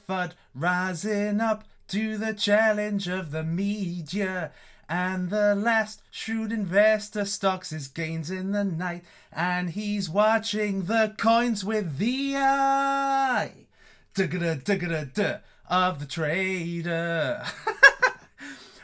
FUD rising up to the challenge of the media. And the last shrewd investor stocks his gains in the night, and he's watching the coins with the eye of the trader.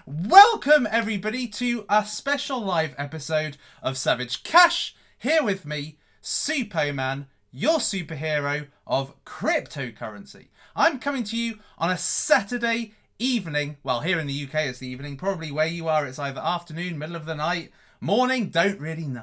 Welcome everybody to a special live episode of Savage Cash. Here with me, Suppoman, your superhero of cryptocurrency. I'm coming to you on a Saturday evening. Well, here in the UK it's the evening. Probably where you are it's either afternoon, middle of the night, morning, don't really know.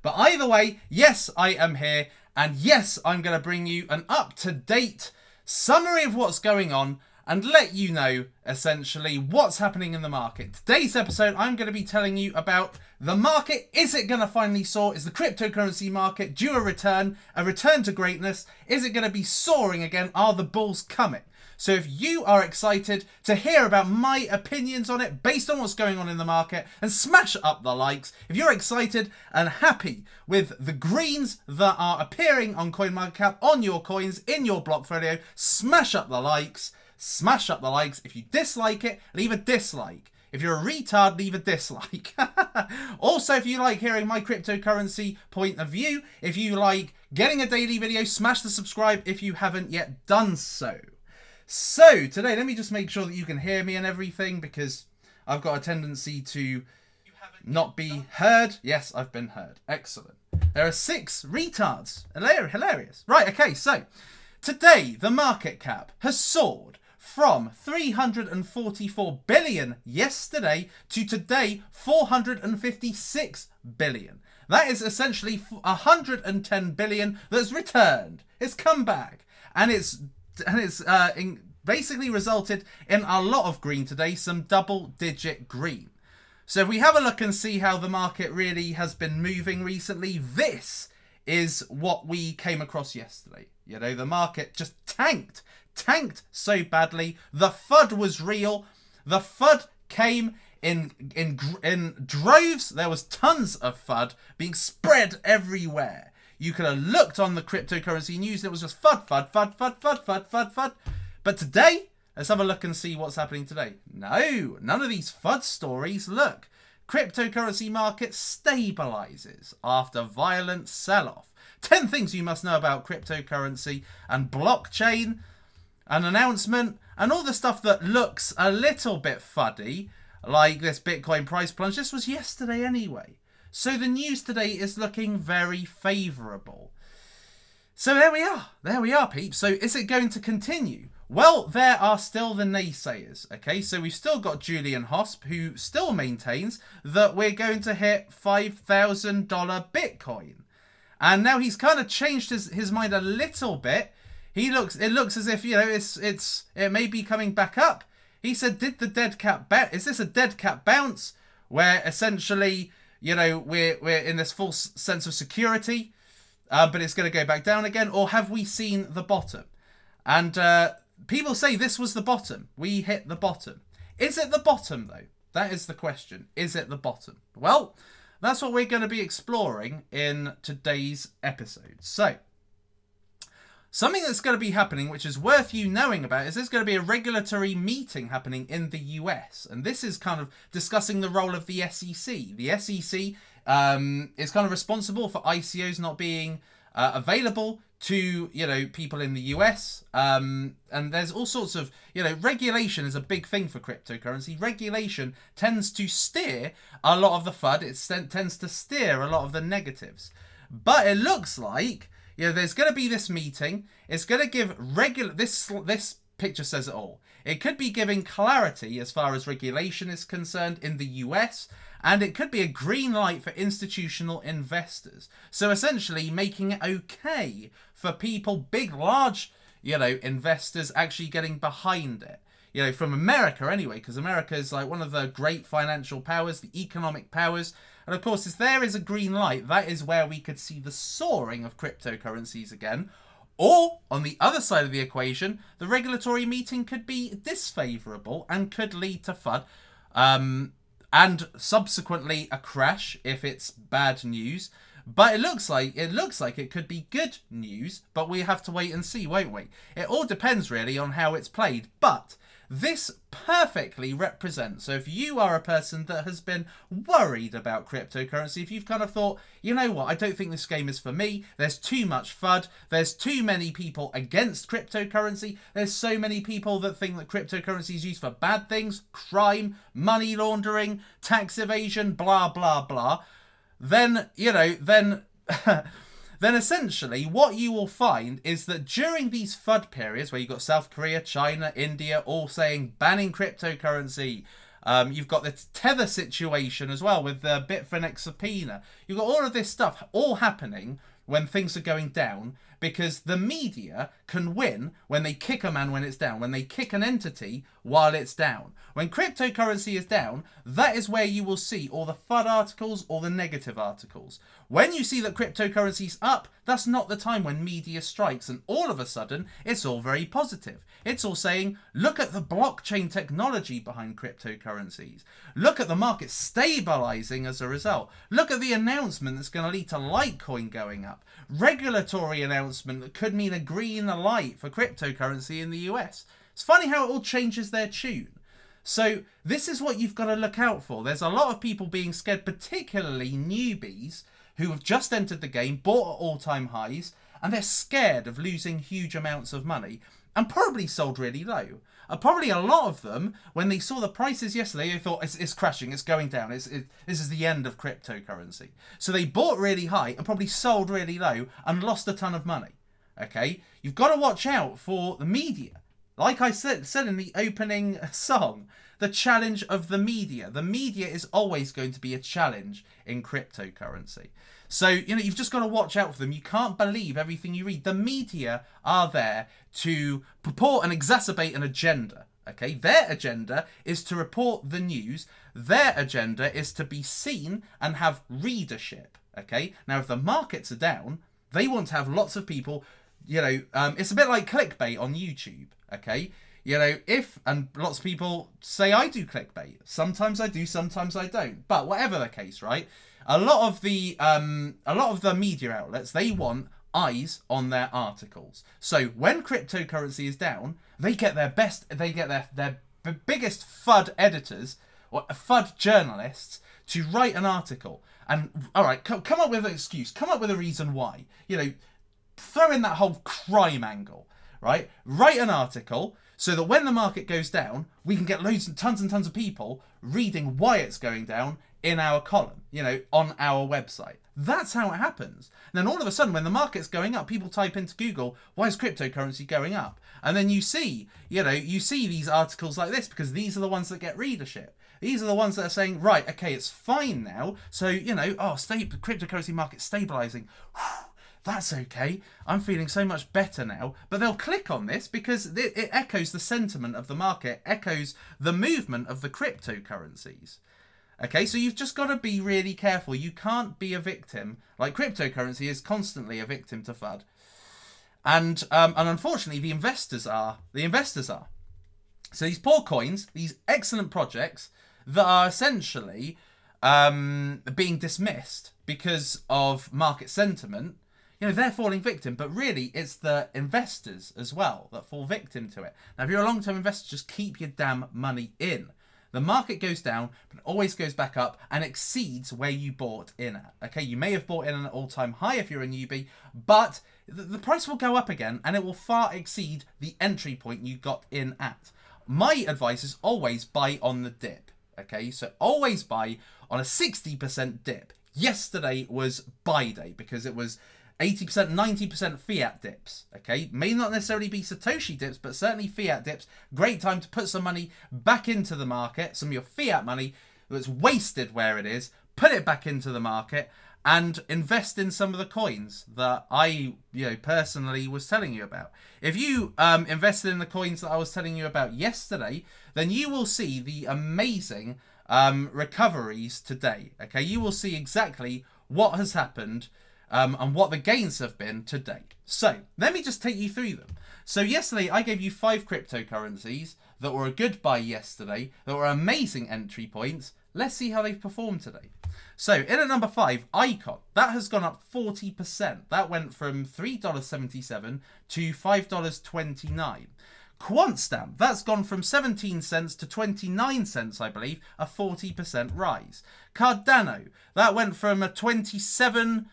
But either way, yes, I am here. And yes, I'm going to bring you an up-to-date summary of what's going on and let you know, essentially, what's happening in the market. Today's episode, I'm going to be telling you about the market. Is it going to finally soar? Is the cryptocurrency market due a return to greatness? Is it going to be soaring again? Are the bulls coming? So if you are excited to hear about my opinions on it based on what's going on in the market, and smash up the likes. If you're excited and happy with the greens that are appearing on CoinMarketCap on your coins in your blockfolio, smash up the likes. Smash up the likes. If you dislike it, leave a dislike. If you're a retard, leave a dislike. Also, if you like hearing my cryptocurrency point of view, if you like getting a daily video, smash the subscribe if you haven't yet done so. So, today, let me just make sure that you can hear me and everything, because I've got a tendency to not be heard. Yes, I've been heard. Excellent. There are 6 retards. Hilarious. Right, okay, so today, the market cap has soared from 344 billion yesterday to today 456 billion. That is essentially 110 billion that's returned. It's come back, and it's basically resulted in a lot of green today, some double-digit green. So if we have a look and see how the market really has been moving recently, this is what we came across yesterday. You know, the market just tanked so badly. The FUD was real. The FUD came in droves. There was tons of FUD being spread everywhere. You could have looked on the cryptocurrency news. It was just FUD. But today, let's have a look and see what's happening today. No, none of these FUD stories. Look, cryptocurrency market stabilizes after violent sell-off. 10 things you must know about cryptocurrency and blockchain, an announcement, and all the stuff that looks a little bit fuddy, like this Bitcoin price plunge. This was yesterday anyway. So the news today is looking very favourable. So there we are, peeps. So is it going to continue? Well, there are still the naysayers, okay? So we've still got Julian Hosp, who still maintains that we're going to hit $5,000 Bitcoin. And now he's kind of changed his mind a little bit. It looks as if, you know, it may be coming back up. He said, is this a dead cat bounce? Where essentially, you know, we're in this false sense of security, but it's going to go back down again? Or have we seen the bottom? And people say this was the bottom. We hit the bottom. Is it the bottom, though? That is the question. Is it the bottom? Well, that's what we're going to be exploring in today's episode. So, something that's going to be happening, which is worth you knowing about, is there's going to be a regulatory meeting happening in the US. And this is kind of discussing the role of the SEC. The SEC is kind of responsible for ICOs not being available to, you know, people in the US. And there's all sorts of, you know, regulation is a big thing for cryptocurrency. Regulation tends to steer a lot of the FUD. It tends to steer a lot of the negatives. But it looks like, you know, there's going to be this meeting. It's going to give this picture says it all. It could be giving clarity as far as regulation is concerned in the US, and it could be a green light for institutional investors. So essentially making it okay for people, big, large, you know, investors actually getting behind it. You know, from America anyway, because America is like one of the great financial powers, the economic powers. And of course, if there is a green light, that is where we could see the soaring of cryptocurrencies again. Or, on the other side of the equation, the regulatory meeting could be disfavourable and could lead to FUD. And subsequently a crash if it's bad news. But it looks like it could be good news, but we have to wait and see, won't we? It all depends really on how it's played, but this perfectly represents, so if you are a person that has been worried about cryptocurrency, if you've kind of thought, you know what, I don't think this game is for me, there's too much FUD, there's too many people against cryptocurrency, there's so many people that think that cryptocurrency is used for bad things, crime, money laundering, tax evasion, blah, blah, blah, then, you know, then essentially what you will find is that during these FUD periods where you've got South Korea, China, India all saying banning cryptocurrency, you've got the Tether situation as well with the Bitfinex subpoena. You've got all of this stuff all happening when things are going down because the media can win when they kick a man when it's down, when they kick an entity while it's down. When cryptocurrency is down, that is where you will see all the FUD articles or the negative articles. When you see that cryptocurrency's up, that's not the time when media strikes and all of a sudden it's all very positive. It's all saying, look at the blockchain technology behind cryptocurrencies. Look at the market stabilizing as a result. Look at the announcement that's going to lead to Litecoin going up. Regulatory announcement that could mean a green light for cryptocurrency in the US. It's funny how it all changes their tune. So this is what you've got to look out for. There's a lot of people being scared, particularly newbies who have just entered the game, bought at all-time highs, and they're scared of losing huge amounts of money and probably sold really low. Probably a lot of them, when they saw the prices yesterday, they thought it's crashing, it's going down, this is the end of cryptocurrency. So they bought really high and probably sold really low and lost a ton of money. Okay, you've got to watch out for the media. Like I said in the opening song, the challenge of the media. The media is always going to be a challenge in cryptocurrency. So, you know, you've just got to watch out for them. You can't believe everything you read. The media are there to purport and exacerbate an agenda. Okay, their agenda is to report the news. Their agenda is to be seen and have readership. Okay, now if the markets are down, they want to have lots of people, you know, it's a bit like clickbait on YouTube. Okay, you know, and lots of people say I do clickbait. Sometimes I do, sometimes I don't. But whatever the case, right? A lot of the media outlets, they want eyes on their articles. So when cryptocurrency is down, they get their biggest FUD editors or FUD journalists to write an article. And all right, come up with an excuse, come up with a reason why. You know, throw in that whole crime angle, right? Write an article so that when the market goes down, we can get loads and tons of people reading why it's going down in our column, you know, on our website. That's how it happens. And then all of a sudden, when the market's going up, people type into Google, why is cryptocurrency going up? And then you see, you know, you see these articles like this because these are the ones that get readership. These are the ones that are saying, right, okay, it's fine now. So, you know, cryptocurrency market stabilizing. Whew, that's okay. I'm feeling so much better now. But they'll click on this because it echoes the sentiment of the market, echoes the movement of the cryptocurrencies. Okay, so you've just got to be really careful. You can't be a victim. Like cryptocurrency is constantly a victim to FUD. And unfortunately, the investors are. So these poor coins, these excellent projects that are essentially being dismissed because of market sentiment, you know, they're falling victim. But really, it's the investors as well that fall victim to it. Now, if you're a long-term investor, just keep your damn money in. The market goes down, but it always goes back up and exceeds where you bought in at. Okay, you may have bought in at an all-time high if you're a newbie, but the price will go up again and it will far exceed the entry point you got in at. My advice is always buy on the dip. Okay, so always buy on a 60% dip. Yesterday was buy day because it was 80%, 90% Fiat dips, okay? May not necessarily be Satoshi dips, but certainly Fiat dips. Great time to put some money back into the market, some of your Fiat money that's wasted where it is, put it back into the market and invest in some of the coins that I, personally was telling you about. If you invested in the coins that I was telling you about yesterday, then you will see the amazing recoveries today, okay? You will see exactly what has happened and what the gains have been to date. So let me just take you through them. So yesterday I gave you 5 cryptocurrencies that were a good buy yesterday, that were amazing entry points. Let's see how they've performed today. So in at number 5, Icon. That has gone up 40%. That went from $3.77 to $5.29. QuantStamp, that's gone from 17 cents to 29 cents, I believe, a 40% rise. Cardano, that went from a 27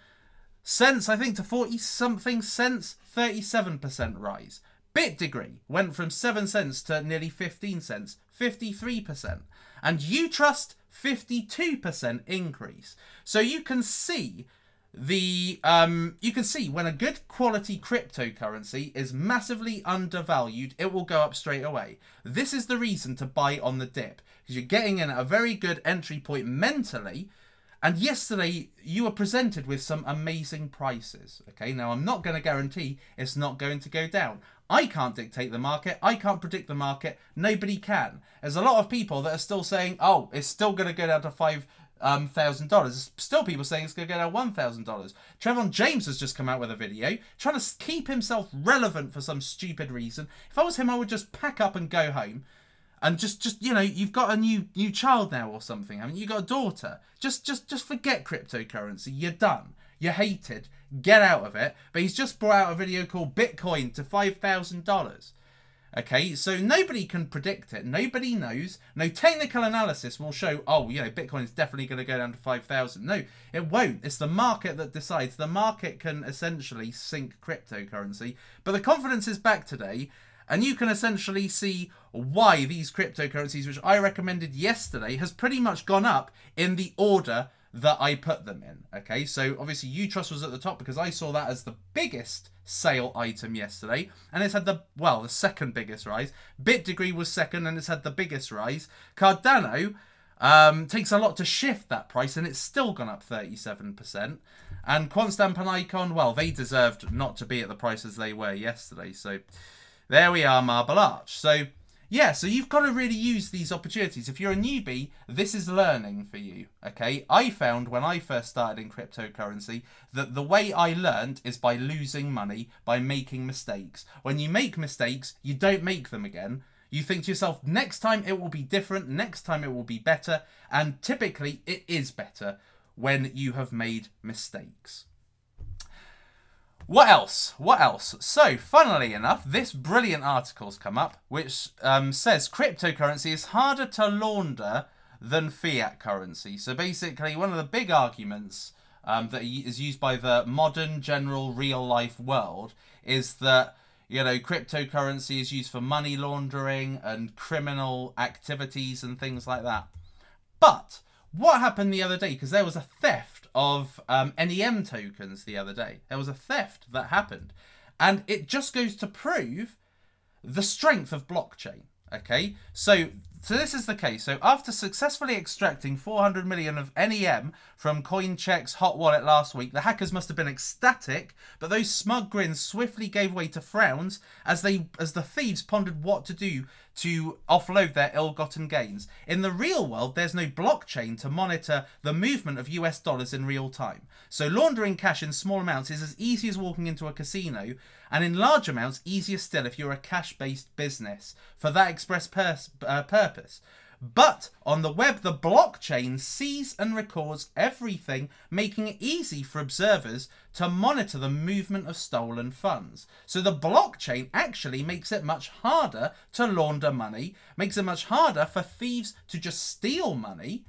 cents, I think, to 40-something cents, 37% rise. BitDegree went from 7 cents to nearly 15 cents, 53%. And Utrust, 52% increase. So you can see when a good quality cryptocurrency is massively undervalued, it will go up straight away. This is the reason to buy on the dip, because you're getting in at a very good entry point mentally. And yesterday you were presented with some amazing prices. Okay, now I'm not going to guarantee it's not going to go down. I can't dictate the market. I can't predict the market. Nobody can. There's a lot of people that are still saying, oh, it's still going to go down to $5,000. There's still people saying it's going to go down $1,000. Trevon James has just come out with a video trying to keep himself relevant for some stupid reason. If I was him, I would just pack up and go home. And just you know, you've got a new child now or something. I mean, you got a daughter. Just forget cryptocurrency. You're done. You're hated. Get out of it. But he's just brought out a video called Bitcoin to $5,000. Okay, so nobody can predict it. Nobody knows. No technical analysis will show, oh, you know, Bitcoin is definitely going to go down to 5,000. No, it won't. It's the market that decides. The market can essentially sink cryptocurrency. But the confidence is back today. And you can essentially see why these cryptocurrencies, which I recommended yesterday, has pretty much gone up in the order that I put them in. Okay, so obviously Utrust was at the top because I saw that as the biggest sale item yesterday. And it's had the second biggest rise. BitDegree was second and it's had the biggest rise. Cardano takes a lot to shift that price and it's still gone up 37%. And QuantStamp and Icon, well, they deserved not to be at the prices they were yesterday. So there we are, Marble Arch. So, yeah, so you've got to really use these opportunities. If you're a newbie, this is learning for you, okay? I found when I first started in cryptocurrency that the way I learned is by losing money, by making mistakes. When you make mistakes, you don't make them again. You think to yourself, next time it will be different, next time it will be better, and typically it is better when you have made mistakes. What else? What else? So, funnily enough, this brilliant article's come up, which says cryptocurrency is harder to launder than fiat currency. So basically, one of the big arguments that is used by the modern, general, real-life world is that, you know, cryptocurrency is used for money laundering and criminal activities and things like that. But what happened the other day? Because there was a theft of NEM tokens the other day. There was a theft that happened. And it just goes to prove the strength of blockchain. Okay, so this is the case. So after successfully extracting 400 million of NEM from CoinCheck's hot wallet last week, the hackers must have been ecstatic, but those smug grins swiftly gave way to frowns as the thieves pondered what to do to offload their ill-gotten gains. In the real world, there's no blockchain to monitor the movement of US dollars in real time. So laundering cash in small amounts is as easy as walking into a casino, and in large amounts, easier still if you're a cash-based business for that express purpose. But on the web, the blockchain sees and records everything, making it easy for observers to monitor the movement of stolen funds. So the blockchain actually makes it much harder to launder money, makes it much harder for thieves to just steal money,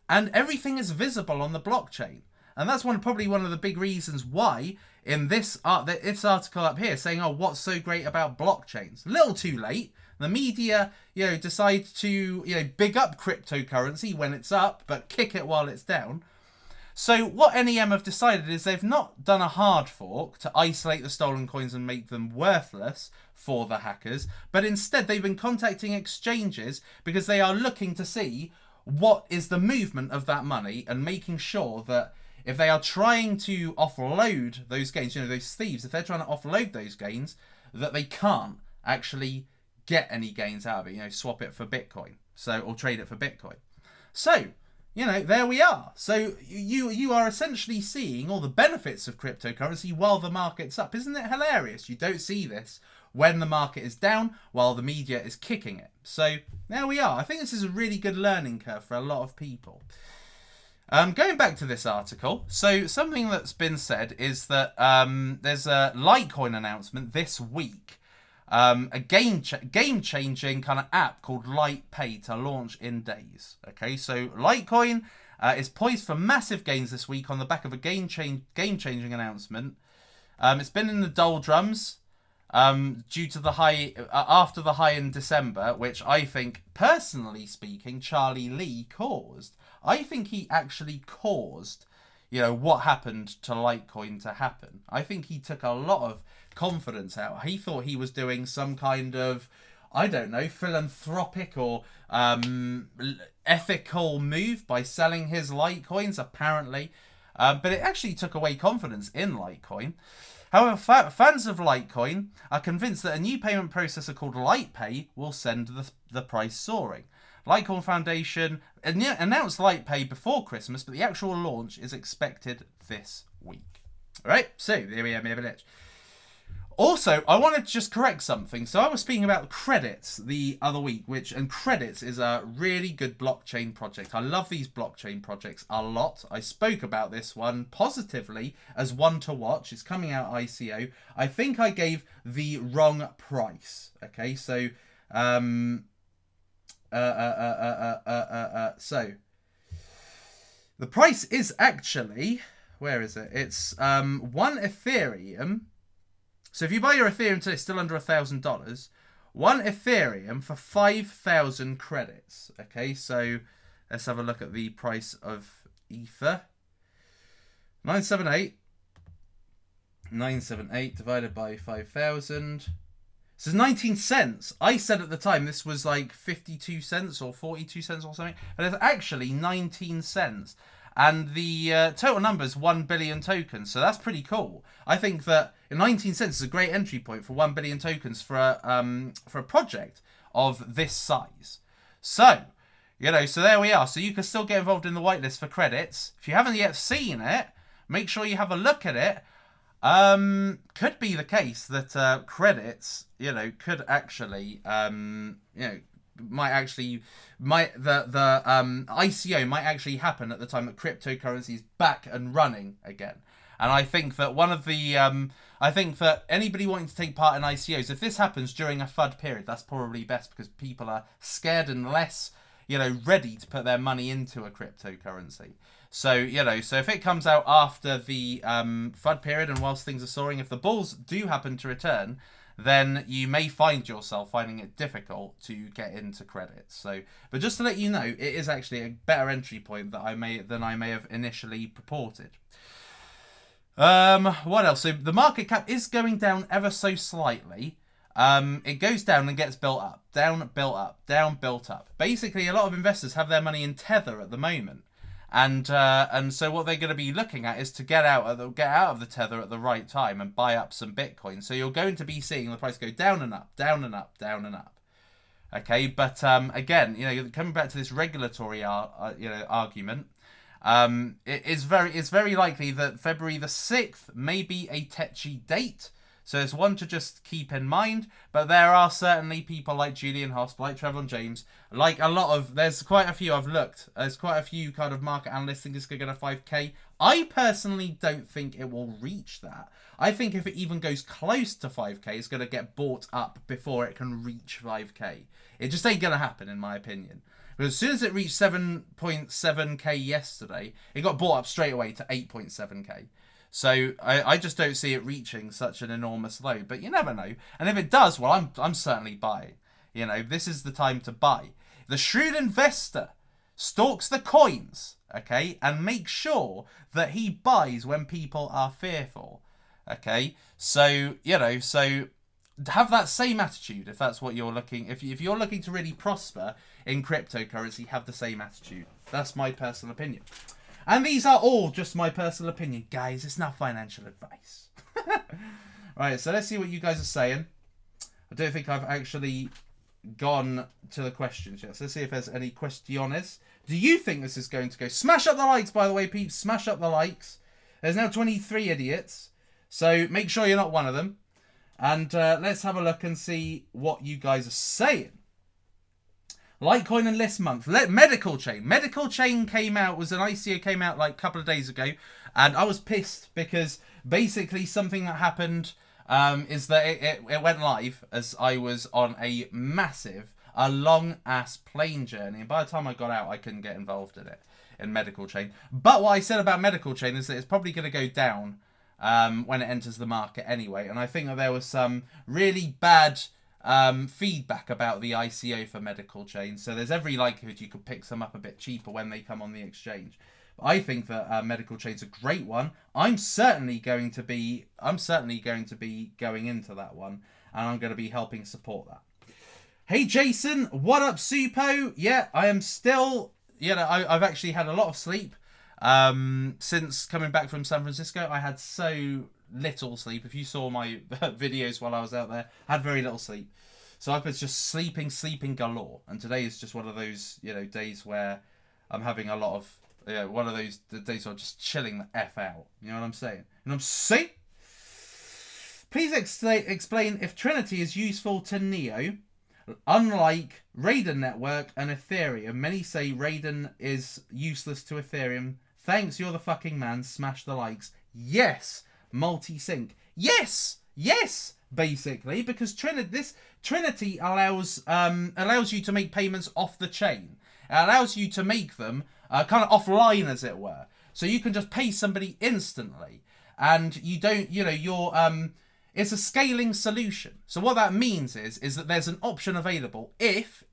and everything is visible on the blockchain. And that's probably one of the big reasons why in this article up here saying, oh, what's so great about blockchains? A little too late. The media, you know, decide to, you know, big up cryptocurrency when it's up, but kick it while it's down. So what NEM have decided is they've not done a hard fork to isolate the stolen coins and make them worthless for the hackers, but instead they've been contacting exchanges because they are looking to see what is the movement of that money and making sure that if they are trying to offload those gains, you know, those thieves, if they're trying to offload those gains, that they can't actually get any gains out of it, you know, swap it for Bitcoin, so, or trade it for Bitcoin. So, you know, there we are. So you are essentially seeing all the benefits of cryptocurrency while the market's up. Isn't it hilarious? You don't see this when the market is down while the media is kicking it. So there we are. I think this is a really good learning curve for a lot of people. Going back to this article, so something that's been said is that there's a Litecoin announcement this week, a game-changing kind of app called LitePay to launch in days. Okay, so Litecoin is poised for massive gains this week on the back of a game-changing announcement. It's been in the doldrums due to the high after the high in December, which I think, personally speaking, Charlie Lee caused. I think he actually caused, you know, what happened to Litecoin to happen. I think he took a lot of confidence out. He thought he was doing some kind of, I don't know, philanthropic or ethical move by selling his Litecoins, apparently. But it actually took away confidence in Litecoin. However, fans of Litecoin are convinced that a new payment processor called LitePay will send the price soaring. Litecoin Foundation announced LitePay before Christmas, but the actual launch is expected this week. All right, so there we have it. Also, I wanted to just correct something. So I was speaking about credits the other week, and credits is a really good blockchain project. I love these blockchain projects a lot. I spoke about this one positively as one to watch. It's coming out ICO. I think I gave the wrong price. Okay, so so the price is actually, where is it? It's 1 Ethereum. So if you buy your Ethereum today, it's still under $1,000. 1 Ethereum for 5,000 credits. Okay, so let's have a look at the price of Ether. 978 divided by 5,000. This is 19 cents. I said at the time this was like 52 cents or 42 cents or something. But it's actually 19 cents. And the total number is 1 billion tokens. So that's pretty cool. I think that 19 cents is a great entry point for 1 billion tokens for a project of this size. So, you know, so there we are. So you can still get involved in the whitelist for credits. If you haven't yet seen it, make sure you have a look at it. Could be the case that credits, you know, could actually, you know, the ICO might actually happen at the time that cryptocurrency is back and running again. And I think that one of the, I think that anybody wanting to take part in ICOs, if this happens during a FUD period, that's probably best because people are scared and less, you know, ready to put their money into a cryptocurrency. So, you know, so if it comes out after the FUD period and whilst things are soaring, if the bulls do happen to return, then you may find yourself finding it difficult to get into credits. So, but just to let you know, it is actually a better entry point that I may have initially purported. What else? So the market cap is going down ever so slightly. It goes down and gets built up, down, built up, down, built up. Basically, a lot of investors have their money in Tether at the moment. And so what they're going to be looking at is to get out of the Tether at the right time and buy up some Bitcoin. So you're going to be seeing the price go down and up, down and up, down and up. Okay, but again, you know, coming back to this regulatory argument, it's very likely that February the 6th may be a tetchy date. So it's one to just keep in mind, but there are certainly people like Julian Hosp, like Trevor James, like a lot of, there's quite a few I've looked, there's quite a few kind of market analysts think it's going to get a 5k. I personally don't think it will reach that. I think if it even goes close to 5k, it's going to get bought up before it can reach 5k. It just ain't going to happen, in my opinion. But as soon as it reached 7.7k yesterday, it got bought up straight away to 8.7k. So I just don't see it reaching such an enormous low, but you never know. And if it does, well, I'm certainly buying. You know, this is the time to buy. The shrewd investor stalks the coins, okay, and makes sure that he buys when people are fearful, okay. So you know, so have that same attitude if that's what you're looking. If you're looking to really prosper in cryptocurrency, have the same attitude. That's my personal opinion. And these are all just my personal opinion, guys. It's not financial advice. Right, so let's see what you guys are saying. I don't think I've actually gone to the questions yet. So let's see if there's any questiones. Do you think this is going to go? Smash up the likes, by the way, peeps. Smash up the likes. There's now 23 idiots. So make sure you're not one of them. And let's have a look and see what you guys are saying. Litecoin and list month. Medical Chain. Medical Chain came out, was an ICO, came out like a couple of days ago. And I was pissed because basically something that happened is that it went live as I was on a long ass plane journey. And by the time I got out, I couldn't get involved in it, in Medical Chain. But what I said about Medical Chain is that it's probably going to go down when it enters the market anyway. And I think that there was some really bad feedback about the ICO for Medical Chain. So there's every likelihood you could pick some up a bit cheaper when they come on the exchange. But I think that Medical Chain's a great one. I'm certainly going to be going into that one, and I'm going to be helping support that. Hey Jason, what up Suppo? Yeah, I am still, I've actually had a lot of sleep since coming back from San Francisco. I had so little sleep. If you saw my videos while I was out there, I had very little sleep. So I was just sleeping galore. And today is just one of those, days where I'm having a lot of, one of those days where I'm just chilling the F out. You know what I'm saying? And I'm saying? Please explain if Trinity is useful to Neo. Unlike Raiden Network and Ethereum, many say Raiden is useless to Ethereum. Thanks, you're the fucking man. Smash the likes. Yes, multi-sync. Yes, basically, because Trinity allows you to make payments off the chain. It allows you to make them kind of offline, as it were. So you can just pay somebody instantly, and you don't, it's a scaling solution. So what that means is that there's an option available if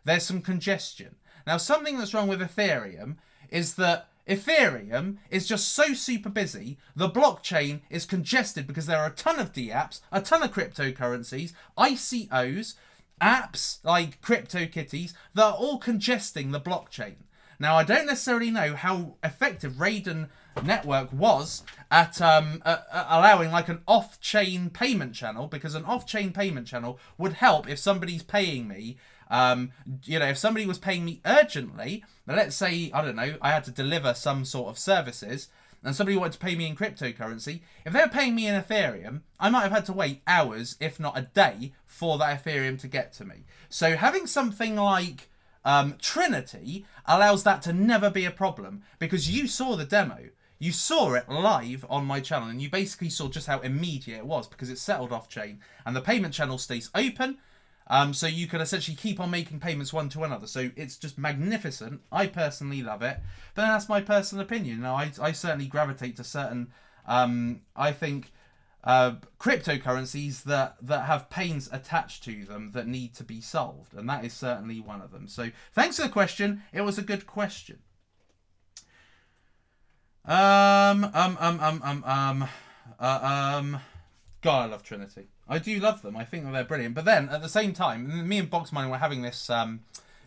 there's some congestion. Now, something that's wrong with Ethereum is that Ethereum is just so super busy, the blockchain is congested because there are a ton of dApps, a ton of cryptocurrencies, ICOs, apps like CryptoKitties that are all congesting the blockchain. Now, I don't necessarily know how effective Raiden Network was at allowing like an off-chain payment channel, because an off-chain payment channel would help if somebody's paying me. If somebody was paying me urgently, let's say, I don't know, I had to deliver some sort of services and somebody wanted to pay me in cryptocurrency. If they were paying me in Ethereum, I might have had to wait hours, if not a day, for that Ethereum to get to me. So having something like Trinity allows that to never be a problem, because you saw the demo. You saw it live on my channel, and you basically saw just how immediate it was, because it's settled off-chain, and the payment channel stays open, so you can essentially keep on making payments one to another. So it's just magnificent. I personally love it, but that's my personal opinion. Now, I certainly gravitate to certain, I think, cryptocurrencies that have pains attached to them that need to be solved, and that is certainly one of them. So thanks for the question. It was a good question. God, I love Trinity. I do love them. I think that they're brilliant. But then, at the same time, me and Boxmoney were having this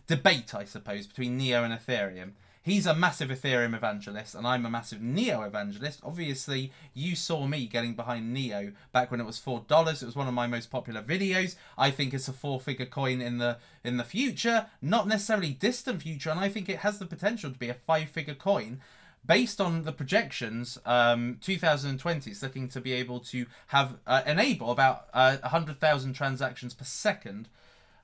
debate, I suppose, between Neo and Ethereum. He's a massive Ethereum evangelist, and I'm a massive Neo evangelist. Obviously, you saw me getting behind Neo back when it was $4. It was one of my most popular videos. I think it's a 4-figure coin in the future, not necessarily distant future, and I think it has the potential to be a 5-figure coin. Based on the projections, 2020 is looking to be able to have enable about 100,000 transactions per second,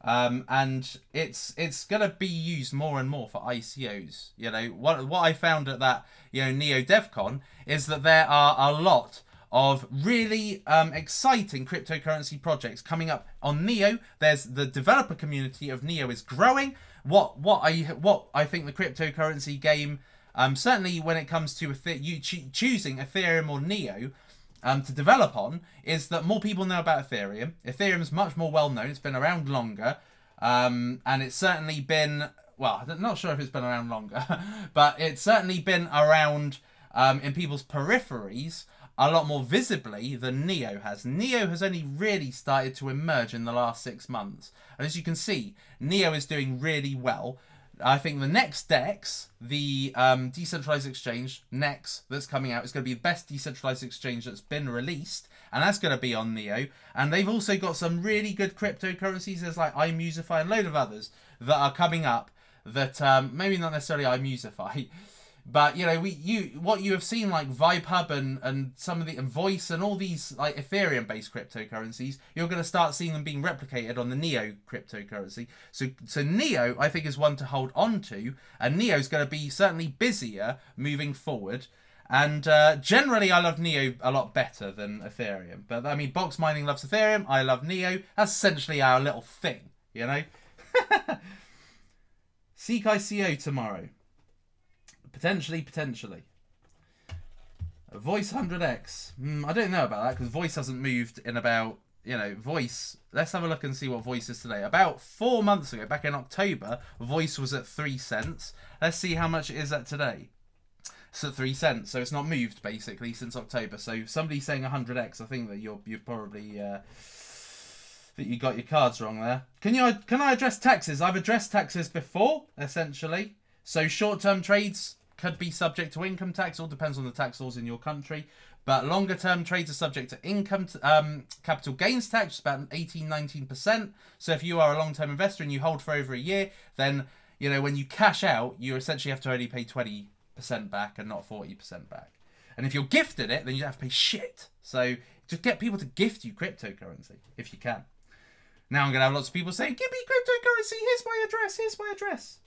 and it's gonna be used more and more for ICOs. What I found at that Neo DevCon is that there are a lot of really exciting cryptocurrency projects coming up on Neo. There's the developer community of Neo is growing. What I think the cryptocurrency game. Certainly when it comes to choosing Ethereum or Neo to develop on, is that more people know about Ethereum. Ethereum's much more well known. It's been around longer. And it's certainly been, well, I'm not sure if it's been around longer, but it's certainly been around in people's peripheries a lot more visibly than Neo has. Neo has only really started to emerge in the last 6 months. And as you can see, Neo is doing really well. I think the next DEX, the decentralized exchange, NEX, that's coming out, is going to be the best decentralized exchange that's been released, and that's going to be on Neo. And they've also got some really good cryptocurrencies. There's like iMusify and a load of others that are coming up that maybe not necessarily iMusify. But you know, what you have seen like VibeHub and some of the Voice and all these like Ethereum based cryptocurrencies, you're going to start seeing them being replicated on the Neo cryptocurrency. So Neo, I think, is one to hold on to, and Neo's going to be certainly busier moving forward. And generally, I love Neo a lot better than Ethereum. But I mean, Box Mining loves Ethereum. I love Neo. That's essentially our little thing, you know. Seek ICO tomorrow. Potentially. Voice 100x. I don't know about that because Voice hasn't moved in about, you know, Voice. Let's have a look and see what Voice is today. About 4 months ago, back in October, Voice was at 3 cents. Let's see how much it is at today. It's at 3 cents, so it's not moved basically since October. So somebody saying 100x, I think that you've probably that you got your cards wrong there. Can I address taxes? I've addressed taxes before, essentially. So short-term trades could be subject to income tax. All depends on the tax laws in your country. But longer-term trades are subject to income capital gains tax, about 18-19%. So if you are a long-term investor and you hold for over a year, then you know when you cash out, you essentially have to only pay 20% back and not 40% back. And if you're gifted it, then you have to pay shit. So just get people to gift you cryptocurrency if you can. Now I'm going to have lots of people saying, give me cryptocurrency, here's my address.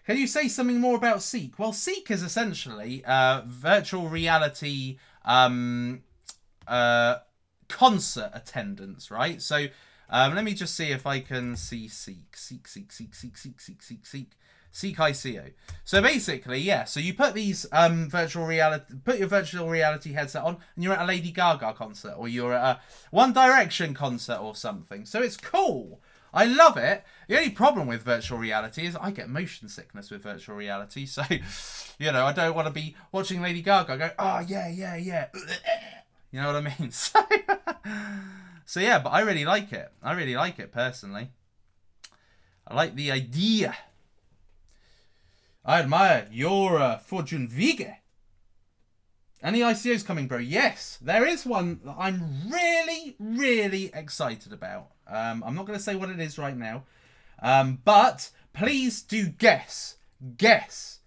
Can you say something more about Seek? Well, Seek is essentially virtual reality concert attendance, right? So let me just see if I can see Seek ICO. So basically, yeah. So you put these your virtual reality headset on, and you're at a Lady Gaga concert, or you're at a One Direction concert, or something. So it's cool. I love it. The only problem with virtual reality is I get motion sickness with virtual reality. So, you know, I don't want to be watching Lady Gaga go, oh, yeah. You know what I mean? So yeah, but I really like it. I really like it, personally. I like the idea. I admire your Fortune Vega. Any ICOs coming, bro? Yes, there is one that I'm really excited about. I'm not going to say what it is right now. But please do guess. Guess.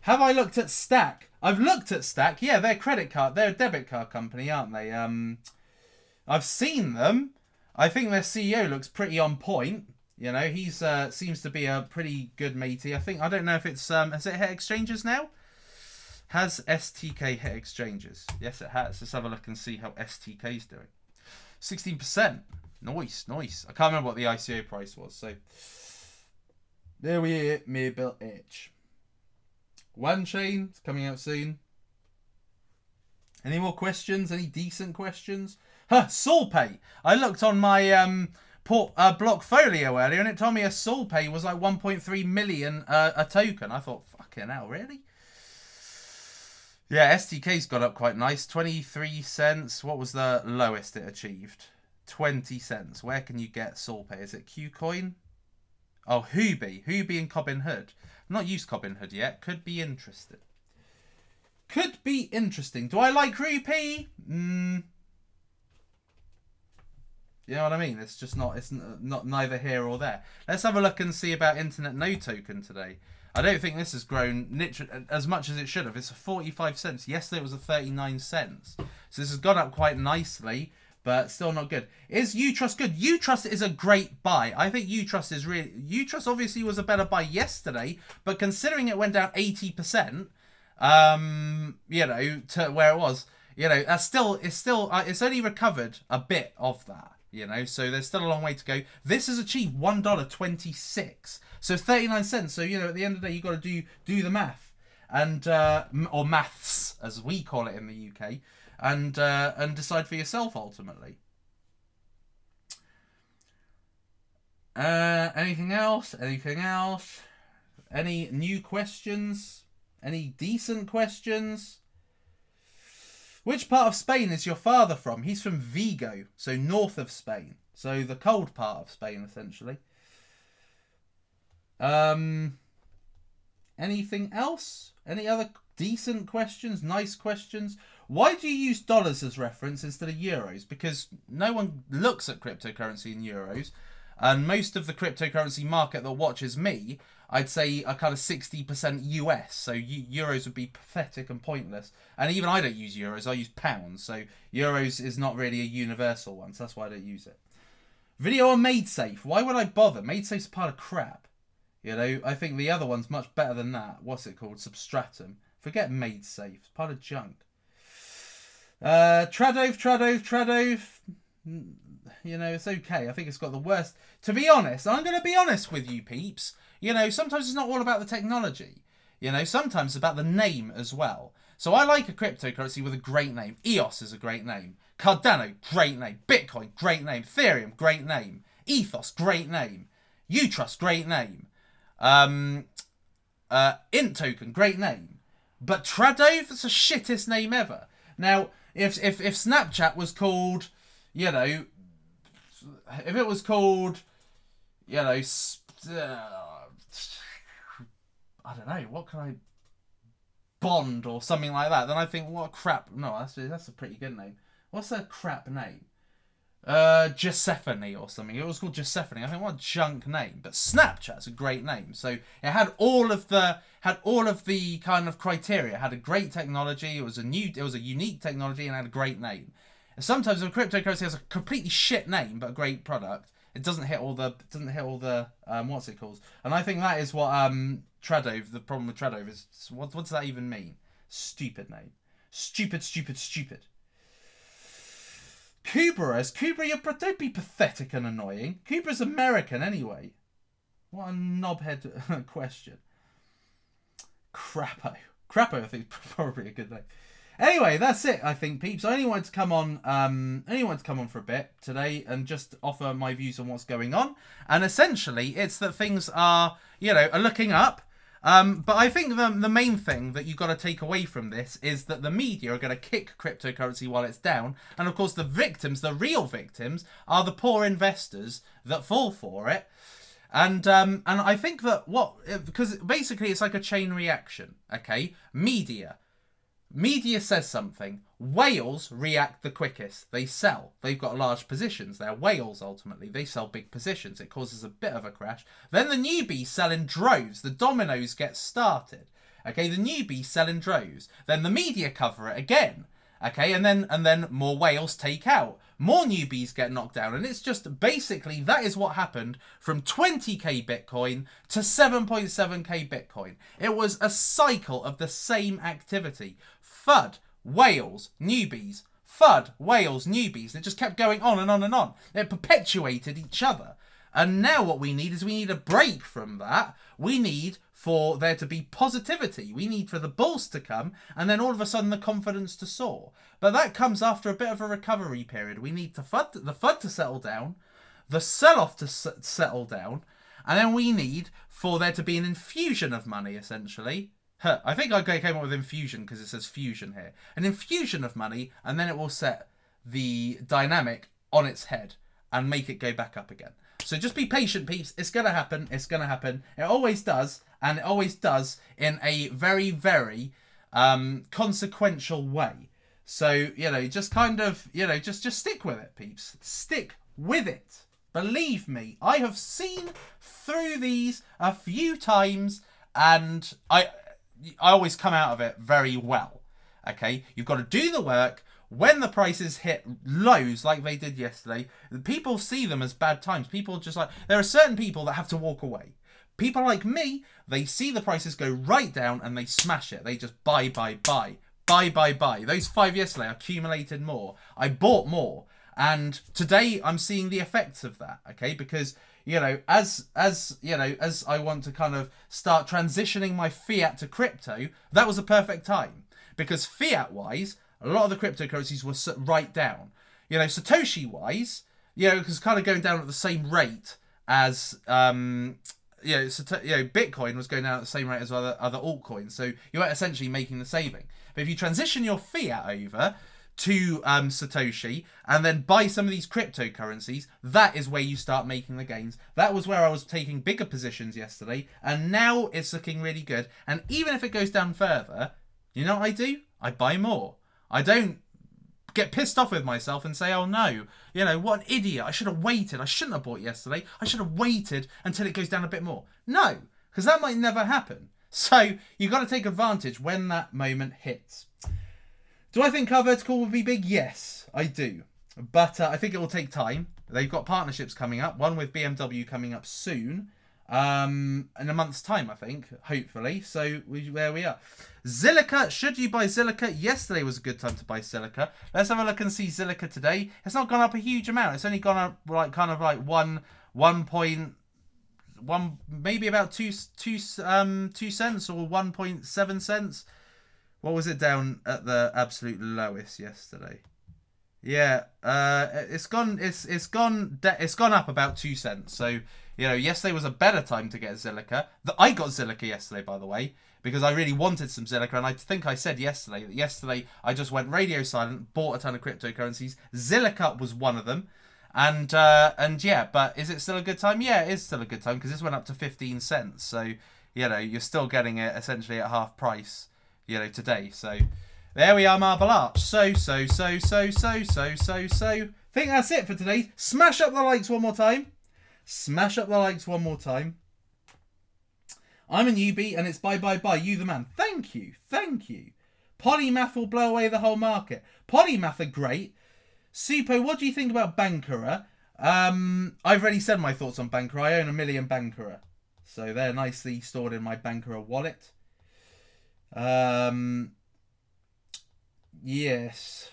Have I looked at Stack? I've looked at Stack. Yeah, they're a debit card company, aren't they? I've seen them. I think their CEO looks pretty on point. You know, he's seems to be a pretty good matey. I don't know if it's has it hit exchanges now? Has STK hit exchanges? Yes, it has. Let's have a look and see how STK's doing. 16%. Nice. I can't remember what the ICO price was. So there we are, Maybill H. One Chain is coming out soon. Any more questions? Any decent questions? Soulpay. I looked on my Blockfolio earlier, and it told me a Soulpay was like 1.3 million a token. I thought, fucking hell, really? Yeah, STK's got up quite nice. 23 cents. What was the lowest it achieved? 20 cents. Where can you get Soulpay? Is it Qcoin? Oh, Huobi and Robinhood. I've not used Robinhood yet. Could be interesting. Do I like Rupee? You know what I mean? It's just not. It's not neither here or there. Let's have a look and see about Internet No Token today. I don't think this has grown as much as it should have. It's 45 cents. Yesterday it was 39 cents. So this has gone up quite nicely, but still not good. Is Utrust good? Utrust is a great buy. I think Utrust is really... Utrust obviously was a better buy yesterday, but considering it went down 80%, you know, to where it was, you know, it's only recovered a bit of that. You know, so there's still a long way to go. This has achieved $1.26, so 39 cents. So, you know, at the end of the day, you've got to do the math, and or maths as we call it in the UK, and decide for yourself ultimately. Anything else? Any new questions? Any decent questions? Which part of Spain is your father from? He's from Vigo, so north of Spain. So the cold part of Spain, essentially. Anything else? Any other decent questions? Nice questions? Why do you use dollars as reference instead of euros? Because no one looks at cryptocurrency in euros. And most of the cryptocurrency market that watches me, I'd say are kind of 60% US. So euros would be pathetic and pointless. And even I don't use euros, I use pounds. So euros is not really a universal one, so that's why I don't use it. Video on MadeSafe. Why would I bother? MadeSafe's a pile of crap. You know, I think the other one's much better than that. What's it called? Substratum. Forget MadeSafe. It's part of junk. Tradove. You know, it's okay. I think it's got the worst. To be honest, I'm going to be honest with you peeps. You know, sometimes it's not all about the technology. You know, sometimes it's about the name as well. So I like a cryptocurrency with a great name. EOS is a great name. Cardano, great name. Bitcoin, great name. Ethereum, great name. Ethos, great name. Utrust, great name. Int token, great name. But Tradove, it's the shittest name ever. Now, if Snapchat was called, you know, if it was called, you know, I don't know, what can I, Bond or something like that, then I think, what crap. No, that's a pretty good name. What's a crap name? Giuseppe or something. It was called Giuseppe. I think, what a junk name. But Snapchat's a great name. So it had all of the kind of criteria. It had a great technology. It was a unique technology and had a great name. And sometimes a cryptocurrency has a completely shit name but a great product, it doesn't hit all the what's it called? And I think that is what Tradove. The problem with Tradove is what does that even mean? Stupid name. Stupid. Kubra, don't be pathetic and annoying. Kubra's American anyway. What a knobhead question. Crappo, I think is probably a good name. Anyway, that's it, I think, peeps. I only wanted to come on for a bit today and just offer my views on what's going on. And essentially, it's that things are, you know, are looking up. But I think the main thing that you've got to take away from this is that the media are going to kick cryptocurrency while it's down. And of course, the victims, the real victims, are the poor investors that fall for it. And I think that because basically it's like a chain reaction, okay? Media says something. Whales react the quickest. They sell. They've got large positions. They're whales, ultimately. They sell big positions. It causes a bit of a crash. Then the newbies sell in droves. The dominoes get started. Okay, the newbies sell in droves. Then the media cover it again. Okay, and then more whales take out. More newbies get knocked down. And it's just basically that is what happened from 20k Bitcoin to 7.7k Bitcoin. It was a cycle of the same activity. FUD, whales, newbies. FUD, whales, newbies. It just kept going on and on and on. It perpetuated each other. And now what we need is we need a break from that. We need for there to be positivity. We need for the bulls to come and then all of a sudden the confidence to soar. But that comes after a bit of a recovery period. We need the FUD to settle down, the sell-off to settle down, and then we need for there to be an infusion of money, essentially. I think I came up with infusion because it says fusion here. An infusion of money, and then it will set the dynamic on its head and make it go back up again. So just be patient, peeps. It's going to happen. It's going to happen. It always does. And it always does in a very, very consequential way. So, you know, just kind of, you know, just stick with it, peeps. Stick with it. Believe me, I have seen through these a few times and I always come out of it very well. Okay, you've got to do the work. When the prices hit lows like they did yesterday, people see them as bad times. People just like, there are certain people that have to walk away. People like me, they see the prices go right down and they smash it. They just buy. Those 5 yesterday accumulated more. I bought more. And today I'm seeing the effects of that, okay? Because, you know, as I want to kind of start transitioning my fiat to crypto, that was a perfect time. Because fiat-wise, a lot of the cryptocurrencies were right down. You know, Satoshi-wise, you know, because kind of going down at the same rate as, Bitcoin was going down at the same rate as other altcoins. So you are essentially making the saving. But if you transition your fiat over to Satoshi and then buy some of these cryptocurrencies, that is where you start making the gains. That was where I was taking bigger positions yesterday. And now it's looking really good. And even if it goes down further, you know what I do? I buy more. I don't get pissed off with myself and say, oh no, you know, what an idiot. I should have waited. I shouldn't have bought yesterday. I should have waited until it goes down a bit more. No, because that might never happen. So you've got to take advantage when that moment hits. Do I think car vertical will be big? Yes, I do. But I think it will take time. They've got partnerships coming up. One with BMW coming up soon. In a month's time, I think, hopefully. So there we are. Zilliqa, should you buy Zilliqa? Yesterday was a good time to buy Zilliqa. Let's have a look and see Zilliqa today. It's not gone up a huge amount. It's only gone up like kind of like maybe about two cents or 1.7 cents. What was it down at the absolute lowest yesterday? Yeah, it's gone up about 2 cents. So, you know, yesterday was a better time to get Zilliqa. I got Zilliqa yesterday, by the way, because I really wanted some Zilliqa, and I think I said yesterday that yesterday I just went radio silent, bought a ton of cryptocurrencies. Zilliqa was one of them, and yeah. But is it still a good time? Yeah, it is still a good time because this went up to 15 cents. So, you know, you're still getting it essentially at half price, you know, today. So. There we are, Marble Arch. So. Think that's it for today. Smash up the likes one more time. Smash up the likes one more time. I'm a newbie and it's bye. You the man. Thank you. Polymath will blow away the whole market. Polymath are great. Suppo, what do you think about Bankera? I've already said my thoughts on Bankera. I own 1 million Bankera. So they're nicely stored in my Bankera wallet. Yes,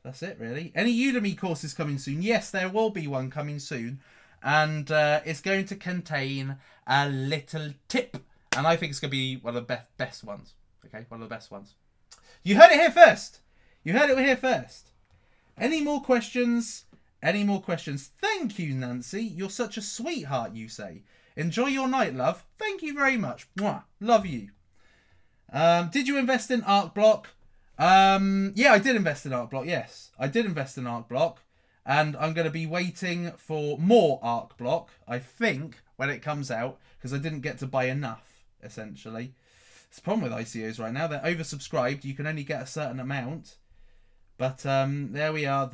that's it really. Any Udemy courses coming soon? Yes, there will be one coming soon. And it's going to contain a little tip. And I think it's going to be one of the best ones. Okay, one of the best ones. You heard it here first. Any more questions? Thank you, Nancy. You're such a sweetheart, you say. Enjoy your night, love. Thank you very much. Mwah. Love you. Did you invest in ArcBlock? Yeah, I did invest in ArcBlock. Yes, I did invest in ArcBlock. And I'm going to be waiting for more ArcBlock, I think, when it comes out. Because I didn't get to buy enough, essentially. It's the problem with ICOs right now. They're oversubscribed. You can only get a certain amount. But there we are.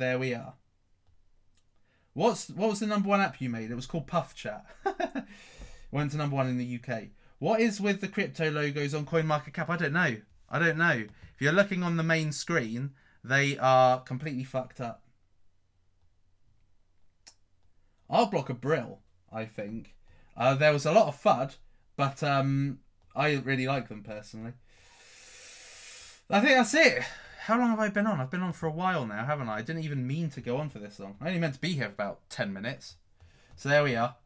What was the number 1 app you made? It was called Puff Chat. Went to number 1 in the UK. What is with the crypto logos on CoinMarketCap? I don't know. If you're looking on the main screen, they are completely fucked up. ArcBlock are brill, I think. There was a lot of FUD, but I really like them personally. I think that's it. How long have I been on? I've been on for a while now, haven't I? I didn't even mean to go on for this long. I only meant to be here for about 10 minutes. So there we are.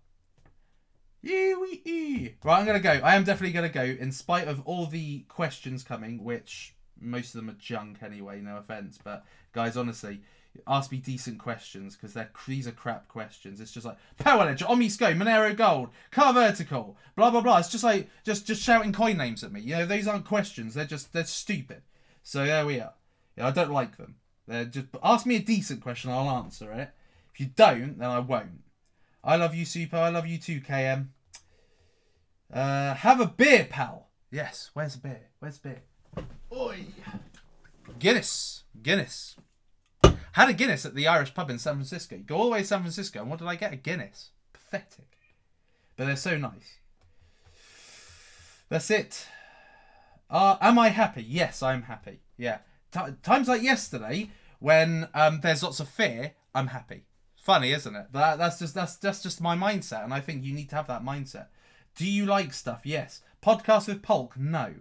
Right, I'm going to go. I am definitely going to go, in spite of all the questions coming, which most of them are junk anyway, no offence. But, guys, honestly, ask me decent questions, because these are crap questions. It's just like, Power Ledger, Omisco, Monero Gold, Car Vertical, blah, blah, blah. It's just like, just shouting coin names at me. You know, these aren't questions. They're stupid. So there we are. Yeah, I don't like them. Ask me a decent question, I'll answer it. If you don't, then I won't. I love you, Super. I love you too, KM. Have a beer, pal. Yes, where's the beer? Oi. Guinness. Had a Guinness at the Irish pub in San Francisco. Go all the way to San Francisco, and what did I get? A Guinness. Pathetic. But they're so nice. That's it. Am I happy? Yes, I'm happy. Yeah. Times like yesterday, when there's lots of fear, I'm happy. Funny, isn't it? That's just my mindset, and I think you need to have that mindset. Do you like stuff? Yes. Podcast with Polk? No.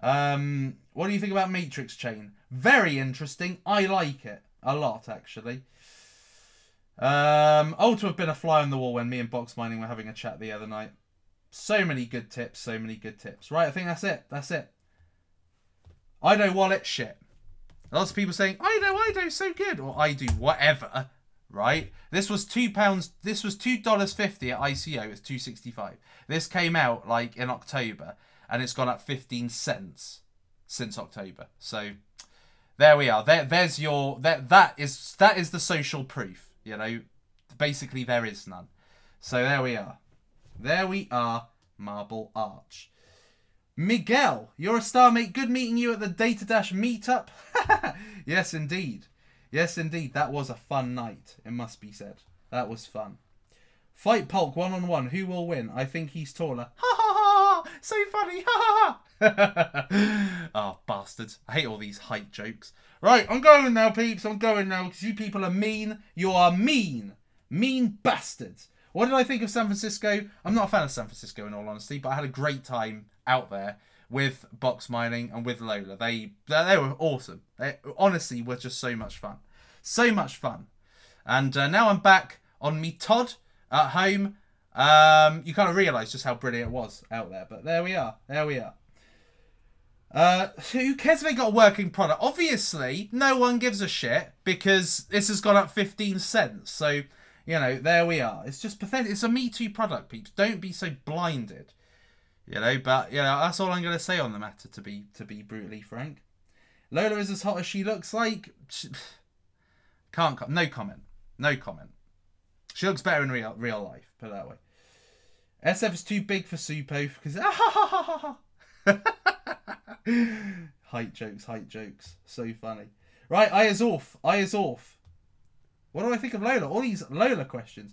What do you think about Matrix Chain? Very interesting. I like it a lot, actually. To have been a fly on the wall when me and Box Mining were having a chat the other night. So many good tips. Right, I think that's it. IDO wallet, shit. Lots of people saying, IDO, so good. Or I do whatever, right? This was £2. This was $2.50 at ICO. It's $2.65. This came out like in October, and it's gone up 15 cents since October. So there we are. There's your that is the social proof. You know, basically there is none. So there we are. Marble Arch. Miguel, you're a star, mate. Good meeting you at the Data Dash meetup. Yes, indeed. Yes, indeed. That was a fun night, it must be said. That was fun. Fight Polk 1-on-1. Who will win? I think he's taller. Ha ha ha! So funny. Ha ha ha! Oh, bastards. I hate all these height jokes. Right, I'm going now, peeps. I'm going now because you people are mean. You are mean. Mean bastards. What did I think of San Francisco? I'm not a fan of San Francisco in all honesty, but I had a great time out there with box mining and with Lola. They were awesome. They honestly were just so much fun. So much fun. And now I'm back on me Todd at home. You kind of realise just how brilliant it was out there. But there we are. There we are. Who cares if they got a working product? Obviously, no one gives a shit because this has gone up 15 cents. So, you know, there we are. It's just pathetic. It's a Me Too product, peeps. Don't be so blinded. You know, but, you know, that's all I'm going to say on the matter, to be brutally frank. Lola is as hot as she looks like. No comment. No comment. She looks better in real life, put it that way. SF is too big for Suppo because... Height jokes. So funny. Right, eye is off. What do I think of Lola? All these Lola questions.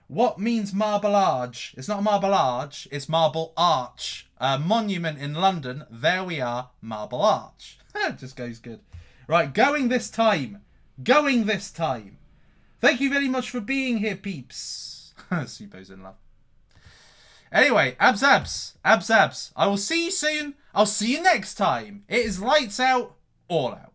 What means marble arch? It's not marble arch, it's marble arch. Monument in London. There we are. Marble arch. Just goes good. Right, going this time. Thank you very much for being here, peeps. Suppo's in love. Anyway, abs. I will see you soon. I'll see you next time. It is lights out, all out.